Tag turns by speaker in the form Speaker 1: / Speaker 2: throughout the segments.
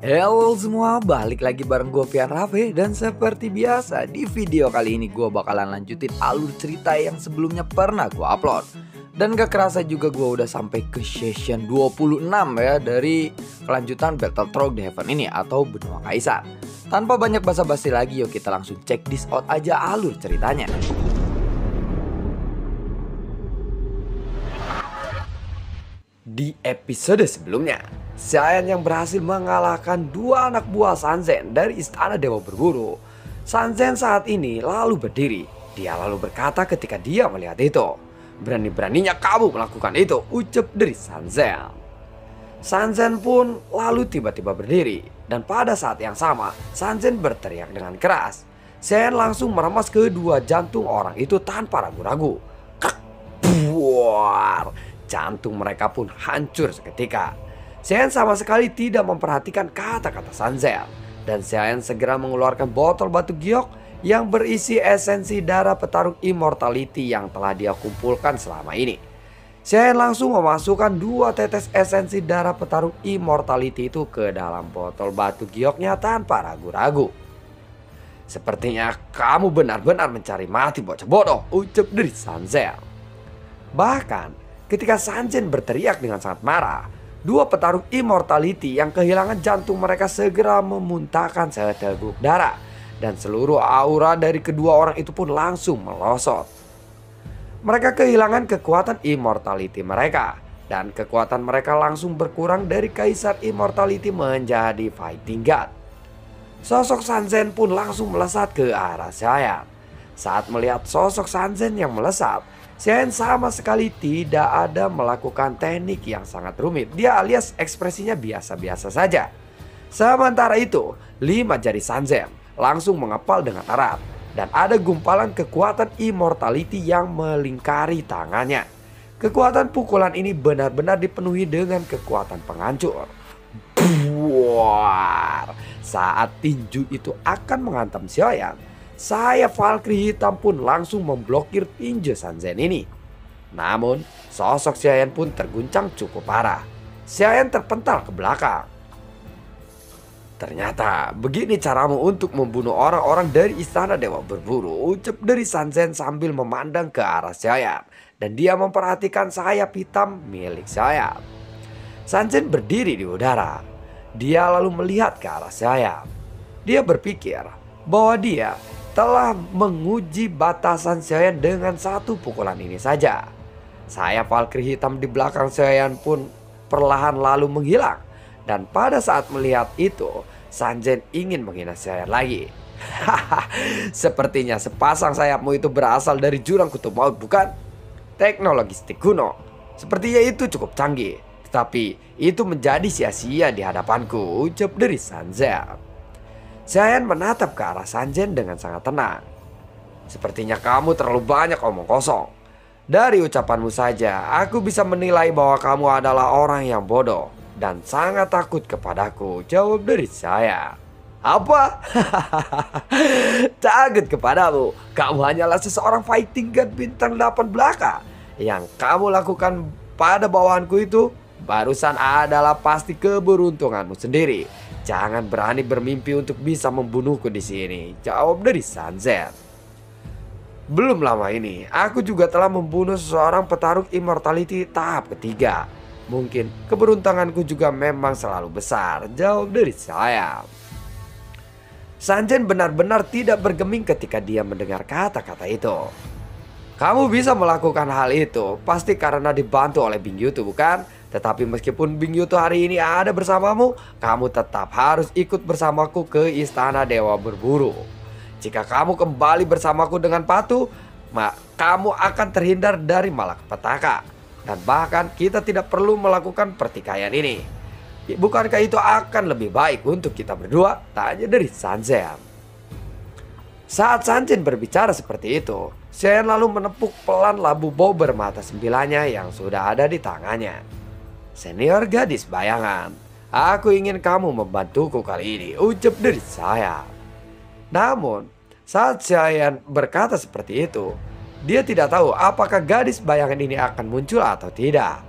Speaker 1: Halo semua, balik lagi bareng gue Pian Raffe. Dan seperti biasa di video kali ini gue bakalan lanjutin alur cerita yang sebelumnya pernah gue upload. Dan gak kerasa juga gue udah sampai ke session 26 ya dari kelanjutan Battle Throne di Heaven ini atau Benua Kaisar. Tanpa banyak basa-basi lagi, yuk kita langsung check this out aja alur ceritanya. Di episode sebelumnya, Xian yang berhasil mengalahkan dua anak buah Sanzen dari Istana Dewa Berburu. Sanzen saat ini lalu berdiri. Dia lalu berkata ketika dia melihat itu, "Berani-beraninya kamu melakukan itu," ucap dari Sanzen. Sanzen pun lalu tiba-tiba berdiri. Dan pada saat yang sama, Sanzen berteriak dengan keras. Xian langsung meremas kedua jantung orang itu tanpa ragu-ragu. Krak, buar. Jantung mereka pun hancur seketika. Xian sama sekali tidak memperhatikan kata-kata Sanzen. Dan Xian segera mengeluarkan botol batu giok yang berisi esensi darah petarung immortality yang telah dia kumpulkan selama ini. Xian langsung memasukkan 2 tetes esensi darah petarung immortality itu ke dalam botol batu gioknya tanpa ragu-ragu. "Sepertinya kamu benar-benar mencari mati, bocah bodoh," ucap dari Sanzen. Bahkan ketika Sanzen berteriak dengan sangat marah, 2 petarung immortality yang kehilangan jantung mereka segera memuntahkan seteguk darah. Dan seluruh aura dari kedua orang itu pun langsung melosot. Mereka kehilangan kekuatan immortality mereka. Dan kekuatan mereka langsung berkurang dari Kaisar Immortality menjadi Fighting God. Sosok Sanzen pun langsung melesat ke arah Xian. Saat melihat sosok Sanzen yang melesat, Xian sama sekali tidak ada melakukan teknik yang sangat rumit. Dia alias ekspresinya biasa-biasa saja. Sementara itu, 5 jari Sanzen langsung mengepal dengan erat. Dan ada gumpalan kekuatan immortality yang melingkari tangannya. Kekuatan pukulan ini benar-benar dipenuhi dengan kekuatan penghancur. Buar! Saat tinju itu akan menghantam Xian, sayap Valkyrie hitam pun langsung memblokir tinju Sanzen ini. Namun, sosok Xian pun terguncang cukup parah. Xian terpental ke belakang. "Ternyata begini caramu untuk membunuh orang-orang dari Istana Dewa Berburu," ucap dari Sanzen sambil memandang ke arah Xian. Dan dia memperhatikan sayap hitam milik Xian. Sanzen berdiri di udara. Dia lalu melihat ke arah Xian. Dia berpikir bahwa dia telah menguji batasan Xian dengan 1 pukulan ini saja. Sayap Valkyrie hitam di belakang Xian pun perlahan lalu menghilang. Dan pada saat melihat itu, Sanzen ingin menghina Xian lagi. "Hahaha, sepertinya sepasang sayapmu itu berasal dari jurang kutub maut, bukan? Teknologi stick kuno. Sepertinya itu cukup canggih. Tetapi itu menjadi sia-sia di hadapanku," ucap dari Sanzen. Xian menatap ke arah Sanzen dengan sangat tenang. "Sepertinya kamu terlalu banyak omong kosong. Dari ucapanmu saja, aku bisa menilai bahwa kamu adalah orang yang bodoh dan sangat takut kepadaku," jawab dari Xian. "Apa? Takut kepadamu? Kamu hanyalah seseorang fighting god bintang 8 belaka. Yang kamu lakukan pada bawahanku itu barusan adalah pasti keberuntunganmu sendiri. Jangan berani bermimpi untuk bisa membunuhku di sini," jawab dari Sanzen. "Belum lama ini, aku juga telah membunuh seseorang petarung immortality tahap ketiga. Mungkin keberuntunganku juga memang selalu besar," jawab dari Xian. Sanzen benar-benar tidak bergeming ketika dia mendengar kata-kata itu. "Kamu bisa melakukan hal itu pasti karena dibantu oleh Bing Yutu, bukan? Tetapi meskipun Bing Yutu hari ini ada bersamamu, kamu tetap harus ikut bersamaku ke Istana Dewa Berburu. Jika kamu kembali bersamaku dengan patuh, kamu akan terhindar dari malapetaka. Dan bahkan kita tidak perlu melakukan pertikaian ini. Bukankah itu akan lebih baik untuk kita berdua?" tanya dari Sanzen. Saat Sanzen berbicara seperti itu, Xian lalu menepuk pelan labu bow bermata 9-nya yang sudah ada di tangannya. "Senior gadis bayangan, aku ingin kamu membantuku kali ini," ucap dari saya. Namun, saat Xian berkata seperti itu, dia tidak tahu apakah gadis bayangan ini akan muncul atau tidak.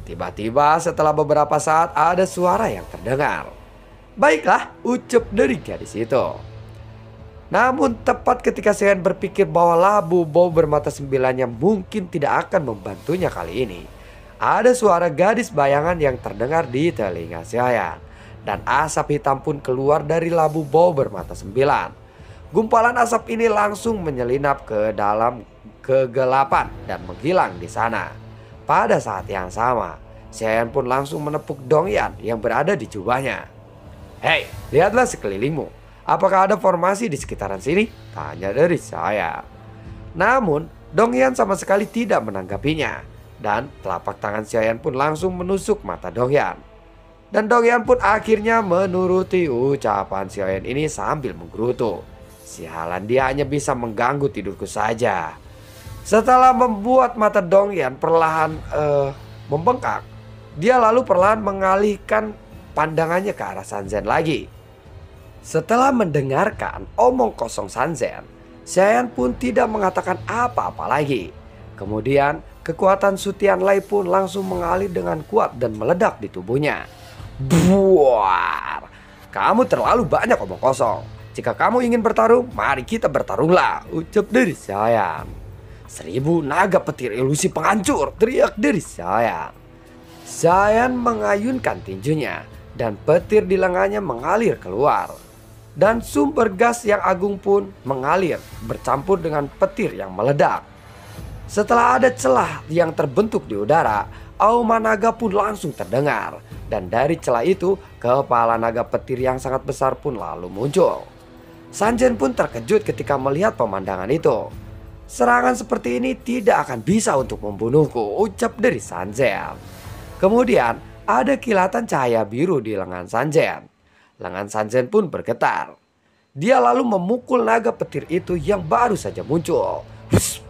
Speaker 1: Tiba-tiba setelah beberapa saat ada suara yang terdengar. "Baiklah," ucap dari gadis itu. Namun tepat ketika Xiaoyan berpikir bahwa labu bau bermata sembilannya mungkin tidak akan membantunya kali ini, ada suara gadis bayangan yang terdengar di telinga Xiaoyan. Dan asap hitam pun keluar dari labu bau bermata sembilan. Gumpalan asap ini langsung menyelinap ke dalam kegelapan dan menghilang di sana. Pada saat yang sama, Xiaoyan pun langsung menepuk Dongyan yang berada di jubahnya. "Hei, lihatlah sekelilingmu. Apakah ada formasi di sekitaran sini?" tanya dari saya. Namun, Dongyan sama sekali tidak menanggapinya. Dan telapak tangan Xiaoyan pun langsung menusuk mata Dongyan. Dan Dongyan pun akhirnya menuruti ucapan Xiaoyan ini sambil menggerutu. "Sialan, dia hanya bisa mengganggu tidurku saja." Setelah membuat mata Dongyan perlahan membengkak, dia lalu perlahan mengalihkan pandangannya ke arah Sanzen lagi. Setelah mendengarkan omong kosong Sanzen, Xiaoyan pun tidak mengatakan apa-apa lagi. Kemudian kekuatan Sutian Lai pun langsung mengalir dengan kuat dan meledak di tubuhnya. "Buar, kamu terlalu banyak omong kosong. Jika kamu ingin bertarung, mari kita bertarunglah," ucap dari Xiaoyan. "1000 naga petir ilusi penghancur," teriak dari Xiaoyan. Xiaoyan mengayunkan tinjunya dan petir di lengannya mengalir keluar. Dan sumber gas yang agung pun mengalir bercampur dengan petir yang meledak. Setelah ada celah yang terbentuk di udara, auma naga pun langsung terdengar. Dan dari celah itu, kepala naga petir yang sangat besar pun lalu muncul. Sanzen pun terkejut ketika melihat pemandangan itu. "Serangan seperti ini tidak akan bisa untuk membunuhku," ucap dari Sanzen. Kemudian ada kilatan cahaya biru di lengan Sanzen. Lengan Sanzen pun bergetar. Dia lalu memukul naga petir itu yang baru saja muncul.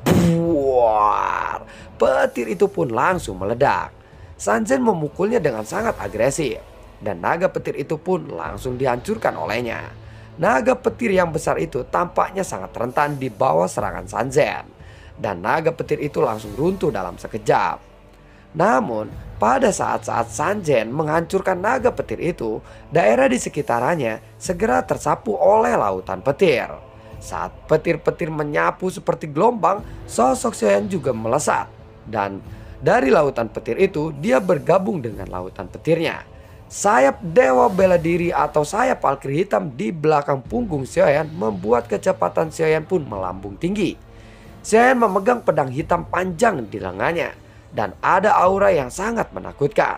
Speaker 1: Buar, petir itu pun langsung meledak. Sanzen memukulnya dengan sangat agresif. Dan naga petir itu pun langsung dihancurkan olehnya. Naga petir yang besar itu tampaknya sangat rentan di bawah serangan Sanzen. Dan naga petir itu langsung runtuh dalam sekejap. Namun pada saat-saat Sanzen menghancurkan naga petir itu, daerah di sekitarannya segera tersapu oleh lautan petir. Saat petir-petir menyapu seperti gelombang, sosok Xiaoyan juga melesat. Dan dari lautan petir itu, dia bergabung dengan lautan petirnya. Sayap dewa bela diri atau sayap Valkyrie hitam di belakang punggung Xiaoyan membuat kecepatan Xiaoyan pun melambung tinggi. Xiaoyan memegang pedang hitam panjang di lengannya. Dan ada aura yang sangat menakutkan.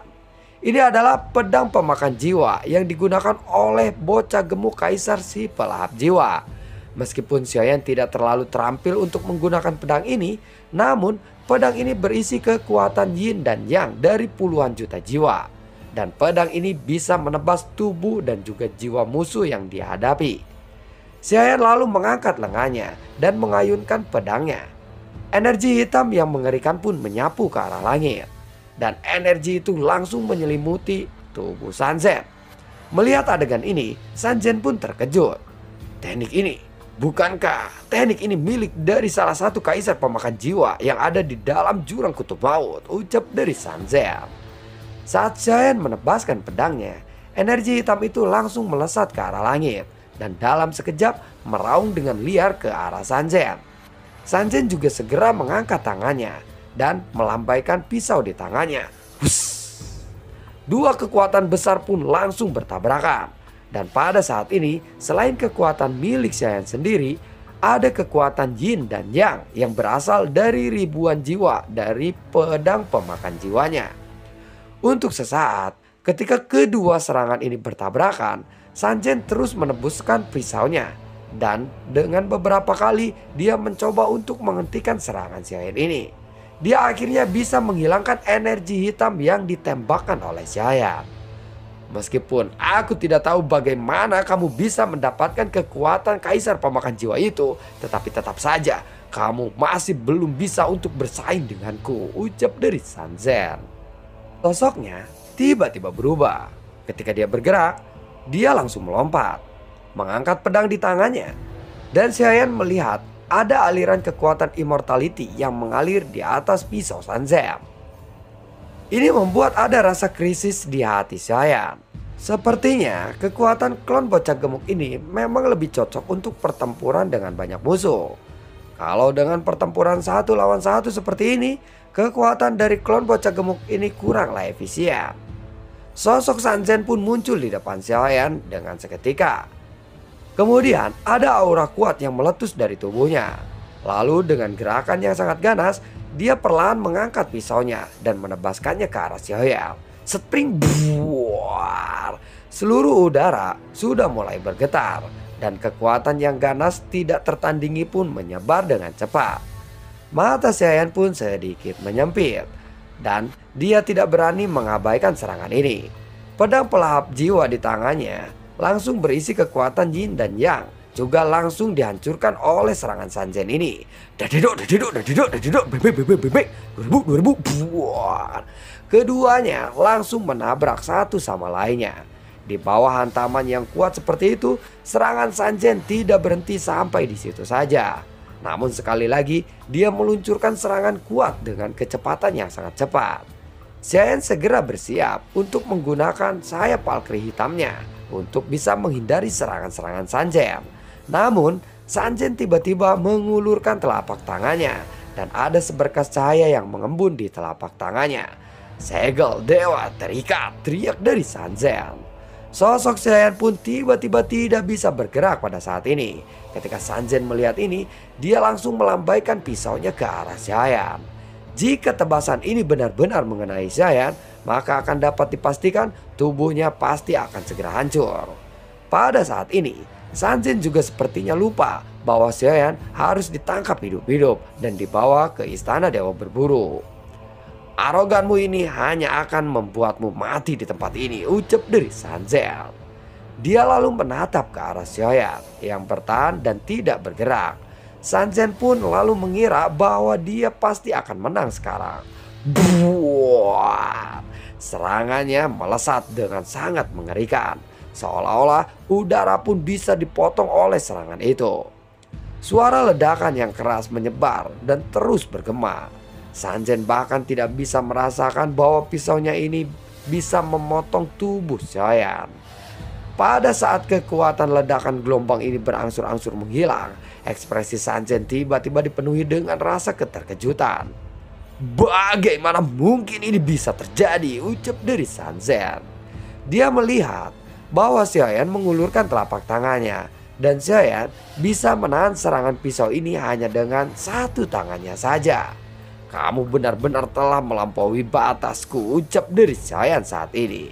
Speaker 1: Ini adalah pedang pemakan jiwa yang digunakan oleh bocah gemuk kaisar si pelahap jiwa. Meskipun Xiaoyan tidak terlalu terampil untuk menggunakan pedang ini, namun pedang ini berisi kekuatan yin dan yang dari puluhan juta jiwa. Dan pedang ini bisa menebas tubuh dan juga jiwa musuh yang dihadapi. Xiaoyan lalu mengangkat lengannya dan mengayunkan pedangnya. Energi hitam yang mengerikan pun menyapu ke arah langit. Dan energi itu langsung menyelimuti tubuh Sanzen. Melihat adegan ini, Sanzen pun terkejut. Bukankah teknik ini milik dari salah satu kaisar pemakan jiwa yang ada di dalam jurang kutub maut? Ucap dari Sanzen. Saat Xiaoyan menebaskan pedangnya, energi hitam itu langsung melesat ke arah langit. Dan dalam sekejap meraung dengan liar ke arah Sanzen. Sanzen juga segera mengangkat tangannya dan melambaikan pisau di tangannya. Dua kekuatan besar pun langsung bertabrakan. Dan pada saat ini, selain kekuatan milik Xiaoyan sendiri, ada kekuatan yin dan yang berasal dari ribuan jiwa dari pedang pemakan jiwanya. Untuk sesaat, ketika kedua serangan ini bertabrakan, Sanzen terus menembuskan pisaunya. Dan dengan beberapa kali dia mencoba untuk menghentikan serangan Xiaoyan ini. Dia akhirnya bisa menghilangkan energi hitam yang ditembakkan oleh Xiaoyan. "Meskipun aku tidak tahu bagaimana kamu bisa mendapatkan kekuatan kaisar pemakan jiwa itu, tetapi tetap saja kamu masih belum bisa untuk bersaing denganku," ucap dari Sanzen. Sosoknya tiba-tiba berubah. Ketika dia bergerak, dia langsung melompat, mengangkat pedang di tangannya. Dan Xiaoyan melihat ada aliran kekuatan immortality yang mengalir di atas pisau Sanzen. Ini membuat ada rasa krisis di hati Saiyan. Sepertinya kekuatan klon bocah gemuk ini memang lebih cocok untuk pertempuran dengan banyak musuh. Kalau dengan pertempuran satu lawan satu seperti ini, kekuatan dari klon bocah gemuk ini kuranglah efisien. Sosok Sanzen pun muncul di depan Saiyan dengan seketika. Kemudian ada aura kuat yang meletus dari tubuhnya. Lalu dengan gerakan yang sangat ganas, dia perlahan mengangkat pisaunya dan menebaskannya ke arah Saiyan. Spring buar. Seluruh udara sudah mulai bergetar dan kekuatan yang ganas tidak tertandingi pun menyebar dengan cepat. Mata Saiyan pun sedikit menyempit dan dia tidak berani mengabaikan serangan ini. Pedang pelahap jiwa di tangannya langsung berisi kekuatan yin dan yang juga langsung dihancurkan oleh serangan Sanzen ini. Dadidok, dadidok, dadidok, dadidok, bebek, bebek, bebek, 2000, buar. Keduanya langsung menabrak satu sama lainnya. Di bawah hantaman yang kuat seperti itu, serangan Sanzen tidak berhenti sampai di situ saja. Namun sekali lagi, dia meluncurkan serangan kuat dengan kecepatan yang sangat cepat. Saiyan segera bersiap untuk menggunakan sayap Valkyrie hitamnya untuk bisa menghindari serangan-serangan Sanzen. Namun, Sanzen tiba-tiba mengulurkan telapak tangannya dan ada seberkas cahaya yang mengembun di telapak tangannya. Segel dewa terikat, teriak dari Sanzen. Sosok Saiyan pun tiba-tiba tidak bisa bergerak pada saat ini. Ketika Sanzen melihat ini, dia langsung melambaikan pisaunya ke arah Saiyan. Jika tebasan ini benar-benar mengenai Saiyan, maka akan dapat dipastikan tubuhnya pasti akan segera hancur. Pada saat ini, Sanzen juga sepertinya lupa bahwa Saiyan harus ditangkap hidup-hidup dan dibawa ke istana Dewa Berburu. Aroganmu ini hanya akan membuatmu mati di tempat ini, ucap dari Sanzen. Dia lalu menatap ke arah Saiyan yang bertahan dan tidak bergerak. Sanzen pun lalu mengira bahwa dia pasti akan menang sekarang. Buat. Serangannya melesat dengan sangat mengerikan. Seolah-olah udara pun bisa dipotong oleh serangan itu. Suara ledakan yang keras menyebar dan terus bergema. Sanzen bahkan tidak bisa merasakan bahwa pisaunya ini bisa memotong tubuh Saiyan. Pada saat kekuatan ledakan gelombang ini berangsur-angsur menghilang, ekspresi Sanzen tiba-tiba dipenuhi dengan rasa keterkejutan. Bagaimana mungkin ini bisa terjadi? Ucap dari Sanzen. Dia melihat bahwa Saiyan mengulurkan telapak tangannya dan Saiyan bisa menahan serangan pisau ini hanya dengan satu tangannya saja. Kamu benar-benar telah melampaui batasku, ucap dari Saiyan saat ini.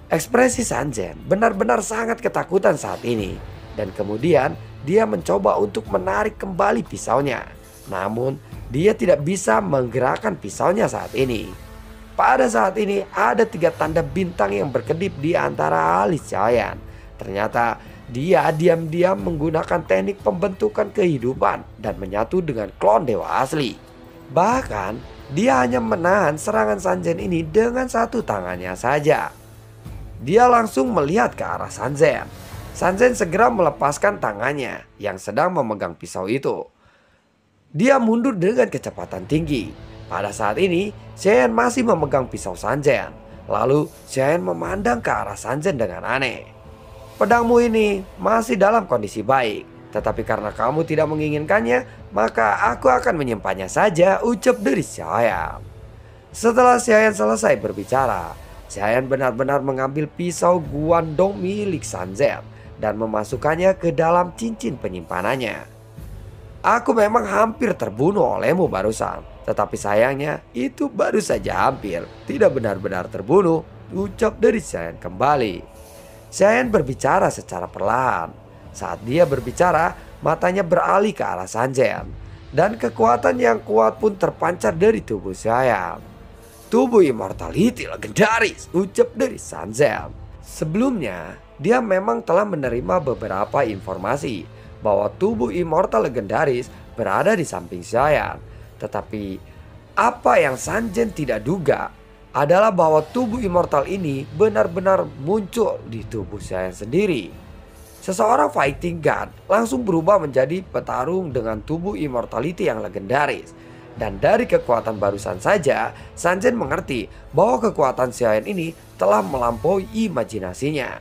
Speaker 1: Ekspresi Sanzen benar-benar sangat ketakutan saat ini. Dan kemudian dia mencoba untuk menarik kembali pisaunya. Namun dia tidak bisa menggerakkan pisaunya saat ini. Pada saat ini ada 3 tanda bintang yang berkedip di antara alis Saiyan. Ternyata dia diam-diam menggunakan teknik pembentukan kehidupan dan menyatu dengan klon dewa asli. Bahkan dia hanya menahan serangan Sanzen ini dengan satu tangannya saja. Dia langsung melihat ke arah Sanzen. Sanzen segera melepaskan tangannya yang sedang memegang pisau itu. Dia mundur dengan kecepatan tinggi. Pada saat ini Saiyan masih memegang pisau Sanzen. Lalu Saiyan memandang ke arah Sanzen dengan aneh. Pedangmu ini masih dalam kondisi baik. Tetapi karena kamu tidak menginginkannya, maka aku akan menyimpannya saja, ucap dari Saiyan. Setelah Saiyan selesai berbicara, Saiyan benar-benar mengambil pisau Guandong milik Sanzen dan memasukkannya ke dalam cincin penyimpanannya. Aku memang hampir terbunuh olehmu barusan, tetapi sayangnya itu baru saja hampir, tidak benar-benar terbunuh, ucap dari Saiyan kembali. Saiyan berbicara secara perlahan. Saat dia berbicara, matanya beralih ke arah Sanzen. Dan kekuatan yang kuat pun terpancar dari tubuh Saiyan. Tubuh immortality legendaris, ucap dari Sanzen. Sebelumnya, dia memang telah menerima beberapa informasi bahwa tubuh immortal legendaris berada di samping Saiyan. Tetapi, apa yang Sanzen tidak duga adalah bahwa tubuh immortal ini benar-benar muncul di tubuh Saiyan sendiri. Seseorang fighting god langsung berubah menjadi petarung dengan tubuh immortality yang legendaris. Dan dari kekuatan barusan saja, Sanjin mengerti bahwa kekuatan Xiaoyan ini telah melampaui imajinasinya.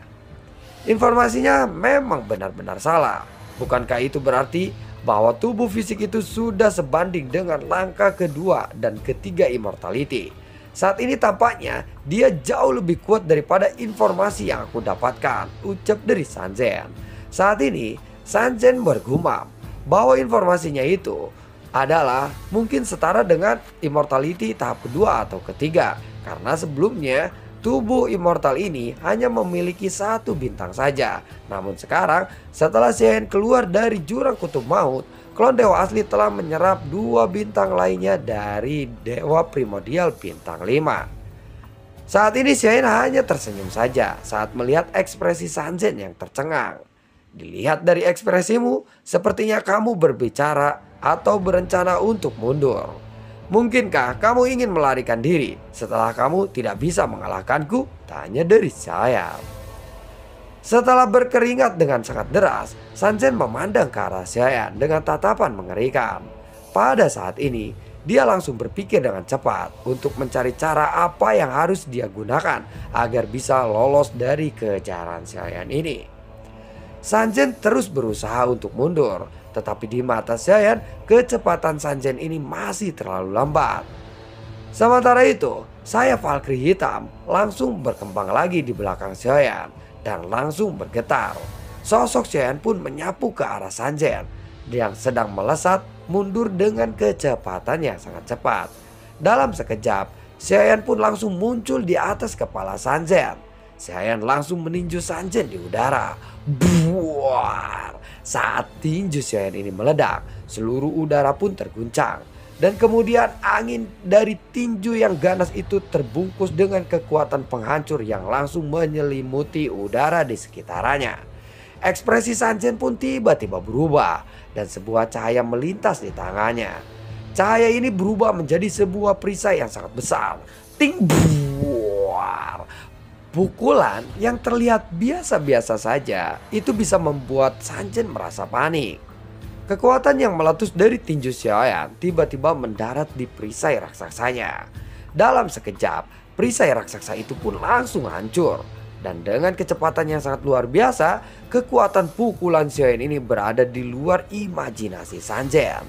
Speaker 1: Informasinya memang benar-benar salah. Bukankah itu berarti bahwa tubuh fisik itu sudah sebanding dengan langkah kedua dan ketiga immortality? Saat ini tampaknya dia jauh lebih kuat daripada informasi yang aku dapatkan, ucap dari Sanjin. Saat ini Sanjin bergumam bahwa informasinya itu adalah mungkin setara dengan immortality tahap kedua atau ketiga. Karena sebelumnya tubuh immortal ini hanya memiliki satu bintang saja. Namun sekarang setelah Xiaoyan keluar dari jurang kutub maut, klon dewa asli telah menyerap 2 bintang lainnya dari dewa primordial bintang 5. Saat ini Xiaoyan hanya tersenyum saja saat melihat ekspresi Sanjin yang tercengang. Dilihat dari ekspresimu, sepertinya kamu berbicara atau berencana untuk mundur. Mungkinkah kamu ingin melarikan diri setelah kamu tidak bisa mengalahkanku? Tanya dari Xiaoyan. Setelah berkeringat dengan sangat deras, Sanjin memandang ke arah Xiaoyan dengan tatapan mengerikan. Pada saat ini, dia langsung berpikir dengan cepat untuk mencari cara apa yang harus dia gunakan agar bisa lolos dari kejaran Xiaoyan ini. Sanjin terus berusaha untuk mundur, tetapi di mata Xiaoyan, kecepatan Sanjin ini masih terlalu lambat. Sementara itu, sayap Valkyrie hitam langsung berkembang lagi di belakang Xiaoyan dan langsung bergetar. Sosok Xiaoyan pun menyapu ke arah Sanjin yang sedang melesat mundur dengan kecepatan yang sangat cepat. Dalam sekejap, Xiaoyan pun langsung muncul di atas kepala Sanjin. Xiaoyan langsung meninju Sanjin di udara. Buar! Saat tinju Xiaoyan ini meledak, seluruh udara pun terguncang. Dan kemudian angin dari tinju yang ganas itu terbungkus dengan kekuatan penghancur yang langsung menyelimuti udara di sekitarnya. Ekspresi Sanjin pun tiba-tiba berubah dan sebuah cahaya melintas di tangannya. Cahaya ini berubah menjadi sebuah perisai yang sangat besar. Ting buar! Pukulan yang terlihat biasa-biasa saja itu bisa membuat Sanjin merasa panik. Kekuatan yang meletus dari tinju Xiaoyan tiba-tiba mendarat di perisai raksasanya. Dalam sekejap, perisai raksasa itu pun langsung hancur. Dan dengan kecepatan yang sangat luar biasa, kekuatan pukulan Xiaoyan ini berada di luar imajinasi Sanjin.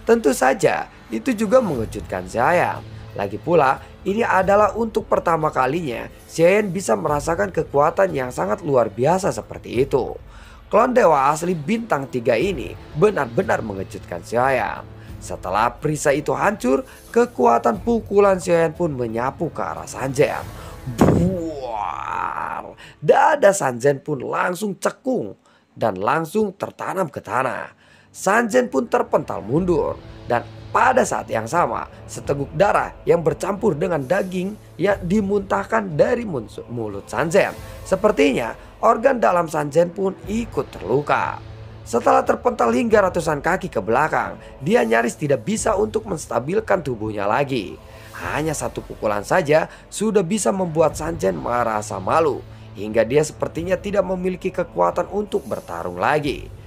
Speaker 1: Tentu saja, itu juga mengejutkan Xiaoyan. Lagi pula, ini adalah untuk pertama kalinya Xiaoyan bisa merasakan kekuatan yang sangat luar biasa seperti itu. Klon dewa asli bintang 3 ini benar-benar mengejutkan Xiaoyan. Setelah perisai itu hancur, kekuatan pukulan Xiaoyan pun menyapu ke arah Sanjin. Buar! Dada Sanjin pun langsung cekung dan langsung tertanam ke tanah. Sanjin pun terpental mundur dan pada saat yang sama, seteguk darah yang bercampur dengan daging yang dimuntahkan dari mulut Sanjin. Sepertinya organ dalam Sanjin pun ikut terluka. Setelah terpental hingga ratusan kaki ke belakang, dia nyaris tidak bisa untuk menstabilkan tubuhnya lagi. Hanya satu pukulan saja sudah bisa membuat Sanjin merasa malu, hingga dia sepertinya tidak memiliki kekuatan untuk bertarung lagi.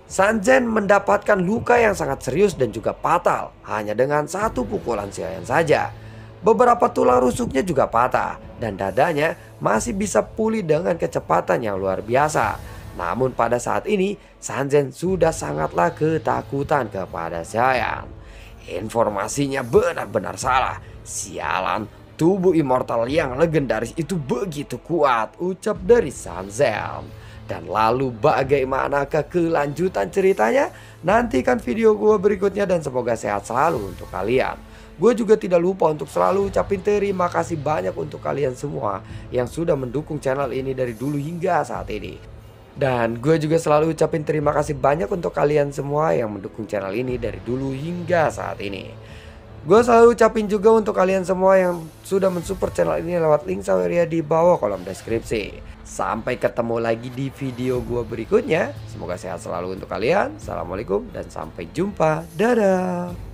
Speaker 1: Sanjin mendapatkan luka yang sangat serius dan juga fatal hanya dengan satu pukulan Xiaoyan saja. Beberapa tulang rusuknya juga patah dan dadanya masih bisa pulih dengan kecepatan yang luar biasa. Namun pada saat ini Sanjin sudah sangatlah ketakutan kepada Xiaoyan. Informasinya benar-benar salah. Sialan, tubuh immortal yang legendaris itu begitu kuat, ucap dari Sanjin. Dan lalu bagaimanakah kelanjutan ceritanya? Nantikan video gue berikutnya dan semoga sehat selalu untuk kalian. Gue juga tidak lupa untuk selalu ucapin terima kasih banyak untuk kalian semua yang sudah mendukung channel ini dari dulu hingga saat ini. Dan gue juga selalu ucapin terima kasih banyak untuk kalian semua yang mendukung channel ini dari dulu hingga saat ini. Gue selalu ucapin juga untuk kalian semua yang sudah mensupport channel ini lewat link Saweria di bawah kolom deskripsi. Sampai ketemu lagi di video gue berikutnya. Semoga sehat selalu untuk kalian. Assalamualaikum dan sampai jumpa. Dadah.